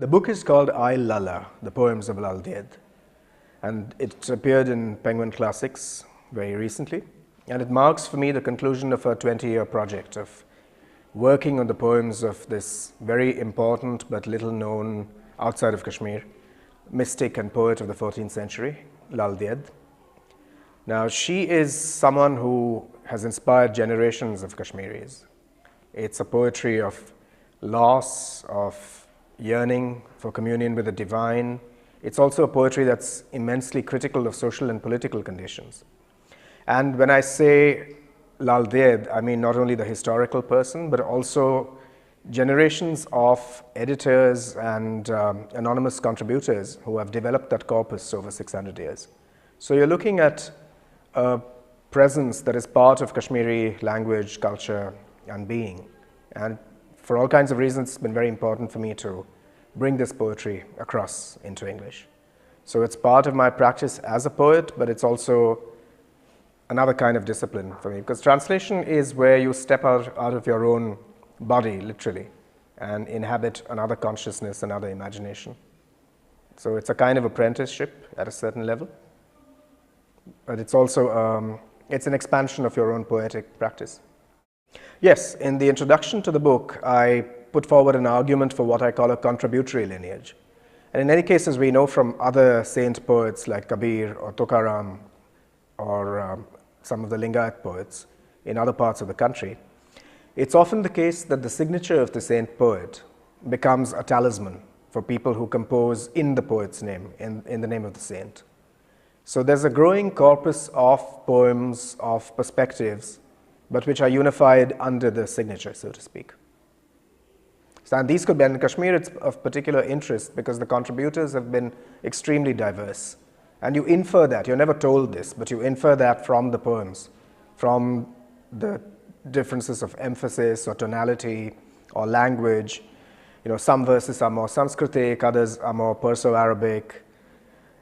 The book is called LALLA, The Poems of DED, and it appeared in Penguin Classics very recently, and it marks for me the conclusion of a 20-year project of working on the poems of this very important but little known outside of Kashmir mystic and poet of the 14th century, DED. Now, she is someone who has inspired generations of Kashmiris. It's a poetry of loss, of yearning for communion with the divine. It's also a poetry that's immensely critical of social and political conditions. And when I say Lal DED, I mean not only the historical person, but also generations of editors and anonymous contributors who have developed that corpus over 600 years. So you're looking at a presence that is part of Kashmiri language, culture, and being. And for all kinds of reasons, it's been very important for me to bring this poetry across into English. So it's part of my practice as a poet, but it's also another kind of discipline for me, because translation is where you step out of your own body, literally, and inhabit another consciousness, another imagination. So it's a kind of apprenticeship at a certain level, but it's also it's an expansion of your own poetic practice. Yes, in the introduction to the book, I put forward an argument for what I call a contributory lineage. And in many cases, we know from other saint poets like Kabir or Tukaram or some of the Lingayat poets in other parts of the country, it's often the case that the signature of the saint poet becomes a talisman for people who compose in the poet's name, in the name of the saint. So there's a growing corpus of poems, of perspectives, but which are unified under the signature, so to speak. So, and these could be, and in Kashmir it's of particular interest because the contributors have been extremely diverse. And you infer that, you're never told this, but you infer that from the poems, from the differences of emphasis or tonality or language. You know, some verses are more Sanskritic, others are more Perso-Arabic.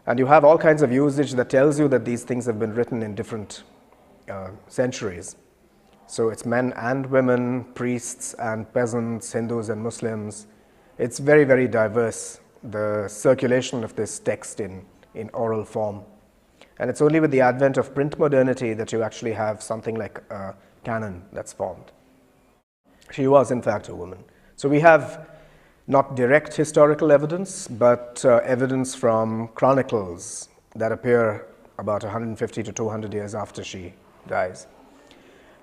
And you have all kinds of usage that tells you that these things have been written in different centuries. So it's men and women, priests and peasants, Hindus and Muslims. It's very, very diverse, the circulation of this text in oral form. And it's only with the advent of print modernity that you actually have something like a canon that's formed. She was, in fact, a woman. So we have not direct historical evidence, but evidence from chronicles that appear about 150 to 200 years after she dies,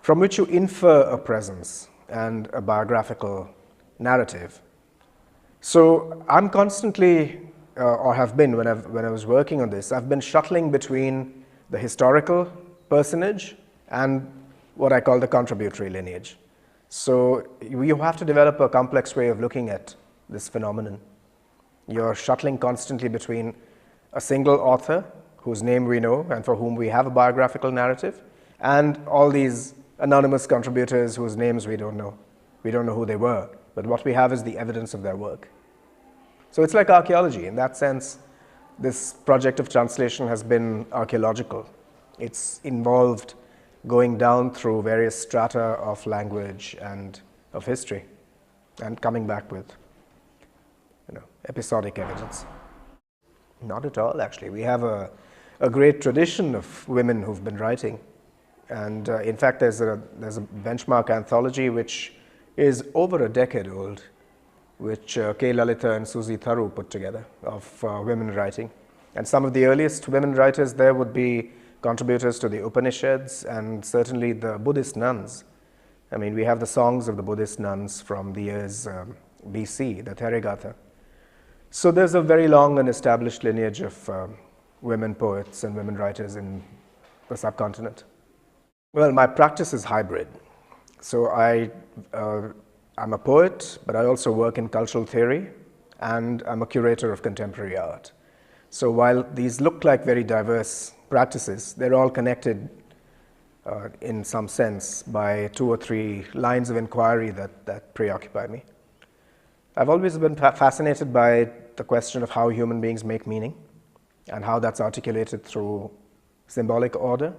from which you infer a presence and a biographical narrative. So I'm constantly, or have been when I was working on this, I've been shuttling between the historical personage and what I call the contributory lineage. So you have to develop a complex way of looking at this phenomenon. You're shuttling constantly between a single author whose name we know and for whom we have a biographical narrative, and all these anonymous contributors whose names we don't know. We don't know who they were, but what we have is the evidence of their work. So it's like archaeology. In that sense, this project of translation has been archaeological. It's involved going down through various strata of language and of history and coming back with, episodic evidence. Not at all, actually. We have a great tradition of women who've been writing. And in fact, there's a benchmark anthology which is over a decade old, which K. Lalita and Susie Tharu put together, of women writing. And some of the earliest women writers there would be contributors to the Upanishads and certainly the Buddhist nuns. I mean, we have the songs of the Buddhist nuns from the years BC, the Therigatha. So there's a very long and established lineage of women poets and women writers in the subcontinent. Well, my practice is hybrid. So I'm a poet, but I also work in cultural theory, and I'm a curator of contemporary art. So while these look like very diverse practices, they're all connected in some sense by 2 or 3 lines of inquiry that preoccupy me. I've always been fascinated by the question of how human beings make meaning and how that's articulated through symbolic order,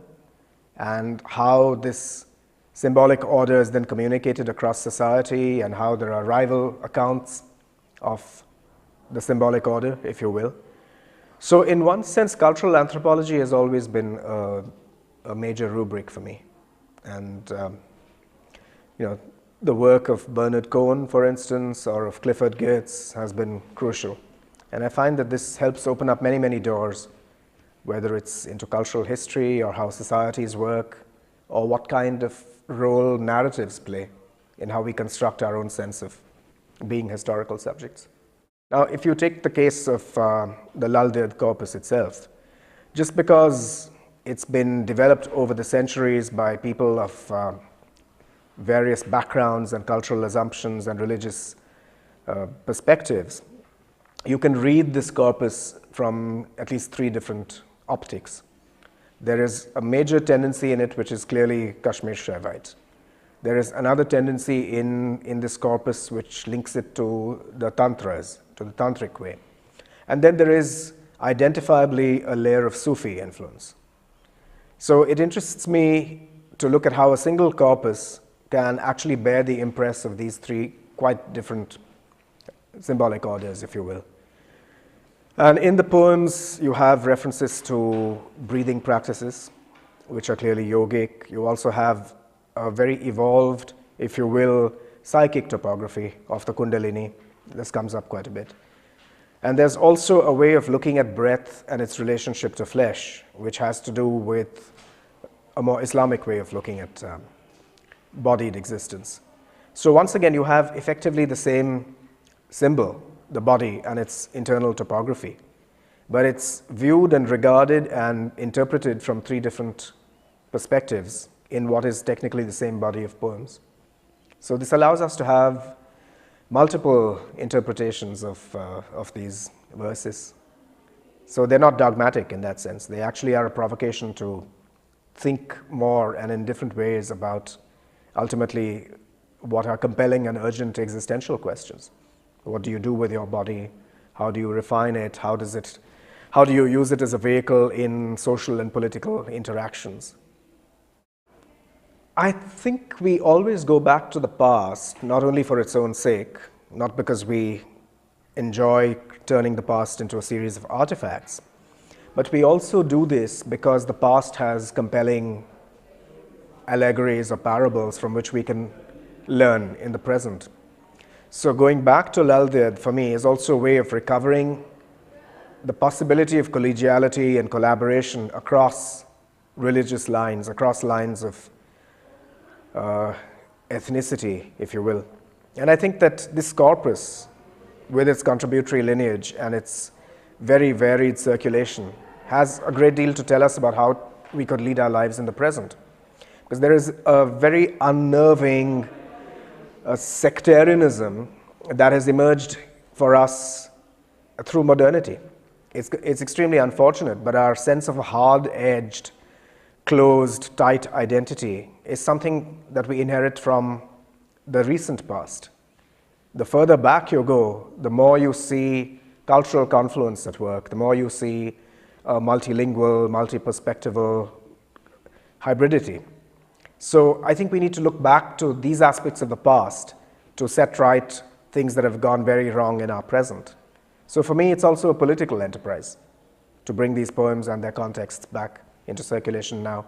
and how this symbolic order is then communicated across society, and how there are rival accounts of the symbolic order, if you will. So in one sense, cultural anthropology has always been a major rubric for me. And the work of Bernard Cohen, for instance, or of Clifford Geertz has been crucial. And I find that this helps open up many, many doors, whether it's into cultural history or how societies work, or what kind of role narratives play in how we construct our own sense of being historical subjects. Now, if you take the case of the LAL corpus itself, just because it's been developed over the centuries by people of various backgrounds and cultural assumptions and religious perspectives, you can read this corpus from at least three different optics. There is a major tendency in it which is clearly Kashmir Shaivite. There is another tendency in this corpus which links it to the Tantras, to the Tantric way. And then there is identifiably a layer of Sufi influence. So it interests me to look at how a single corpus can actually bear the impress of these three quite different symbolic orders, if you will. And in the poems, you have references to breathing practices, which are clearly yogic. You also have a very evolved, if you will, psychic topography of the Kundalini. This comes up quite a bit. And there's also a way of looking at breath and its relationship to flesh, which has to do with a more Islamic way of looking at bodied existence. So once again, you have effectively the same symbol, the body and its internal topography, but it's viewed and regarded and interpreted from three different perspectives in what is technically the same body of poems. So this allows us to have multiple interpretations of these verses. So they're not dogmatic in that sense. They actually are a provocation to think more and in different ways about ultimately what are compelling and urgent existential questions. What do you do with your body? How do you refine it? How do you use it as a vehicle in social and political interactions? I think we always go back to the past, not only for its own sake, not because we enjoy turning the past into a series of artifacts, but we also do this because the past has compelling allegories or parables from which we can learn in the present. So going back to LAL for me is also a way of recovering the possibility of collegiality and collaboration across religious lines, across lines of ethnicity, if you will. And I think that this corpus, with its contributory lineage and its very varied circulation, has a great deal to tell us about how we could lead our lives in the present. Because there is a very unnerving sectarianism that has emerged for us through modernity. It's extremely unfortunate, but our sense of a hard-edged, closed, tight identity is something that we inherit from the recent past. The further back you go, the more you see cultural confluence at work, the more you see multilingual, multi-perspectival hybridity. So I think we need to look back to these aspects of the past to set right things that have gone very wrong in our present. So for me, it's also a political enterprise to bring these poems and their contexts back into circulation now.